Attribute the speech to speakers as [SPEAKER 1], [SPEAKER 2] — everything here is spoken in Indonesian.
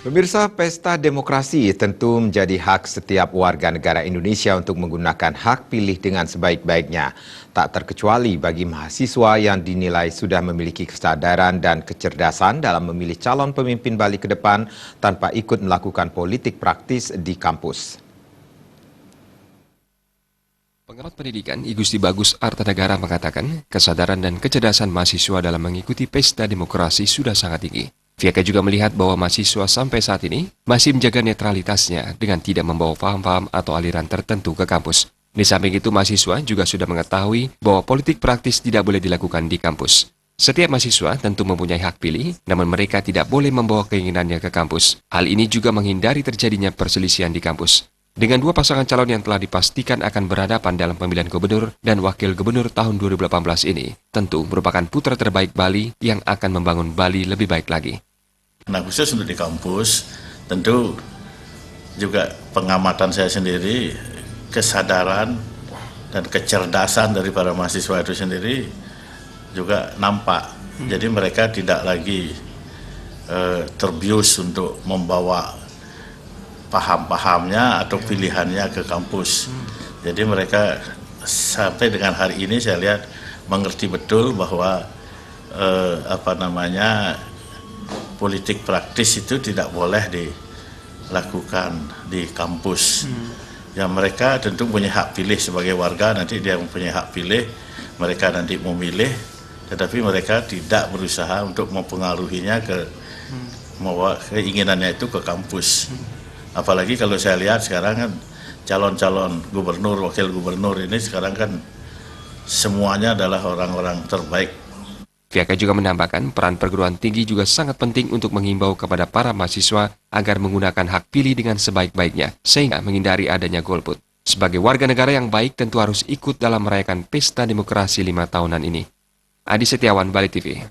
[SPEAKER 1] Pemirsa, pesta demokrasi tentu menjadi hak setiap warga negara Indonesia untuk menggunakan hak pilih dengan sebaik-baiknya. Tak terkecuali bagi mahasiswa yang dinilai sudah memiliki kesadaran dan kecerdasan dalam memilih calon pemimpin Bali ke depan tanpa ikut melakukan politik praktis di kampus.
[SPEAKER 2] Pengamat pendidikan I Gusti Bagus Artanegara mengatakan kesadaran dan kecerdasan mahasiswa dalam mengikuti pesta demokrasi sudah sangat tinggi. Fiaka juga melihat bahwa mahasiswa sampai saat ini masih menjaga netralitasnya dengan tidak membawa paham-paham atau aliran tertentu ke kampus. Di samping itu, mahasiswa juga sudah mengetahui bahwa politik praktis tidak boleh dilakukan di kampus. Setiap mahasiswa tentu mempunyai hak pilih, namun mereka tidak boleh membawa keinginannya ke kampus. Hal ini juga menghindari terjadinya perselisihan di kampus. Dengan dua pasangan calon yang telah dipastikan akan berhadapan dalam pemilihan gubernur dan wakil gubernur tahun 2018 ini, tentu merupakan putra terbaik Bali yang akan membangun Bali lebih baik lagi.
[SPEAKER 3] Nah, khusus untuk di kampus, tentu juga pengamatan saya sendiri, kesadaran dan kecerdasan dari para mahasiswa itu sendiri juga nampak. Jadi mereka tidak lagi terbius untuk membawa paham-pahamnya atau pilihannya ke kampus. Jadi mereka sampai dengan hari ini saya lihat mengerti betul bahwa politik praktis itu tidak boleh dilakukan di kampus. Ya, mereka tentu punya hak pilih sebagai warga, nanti dia mempunyai hak pilih, mereka nanti memilih, tetapi mereka tidak berusaha untuk mempengaruhinya membawa keinginannya itu ke kampus. Apalagi kalau saya lihat sekarang kan calon-calon gubernur, wakil gubernur ini sekarang kan semuanya adalah orang-orang terbaik.
[SPEAKER 2] Fiaka juga menambahkan peran perguruan tinggi juga sangat penting untuk menghimbau kepada para mahasiswa agar menggunakan hak pilih dengan sebaik-baiknya, sehingga menghindari adanya golput. Sebagai warga negara yang baik tentu harus ikut dalam merayakan pesta demokrasi 5 tahunan ini. Adi Setiawan, Bali TV.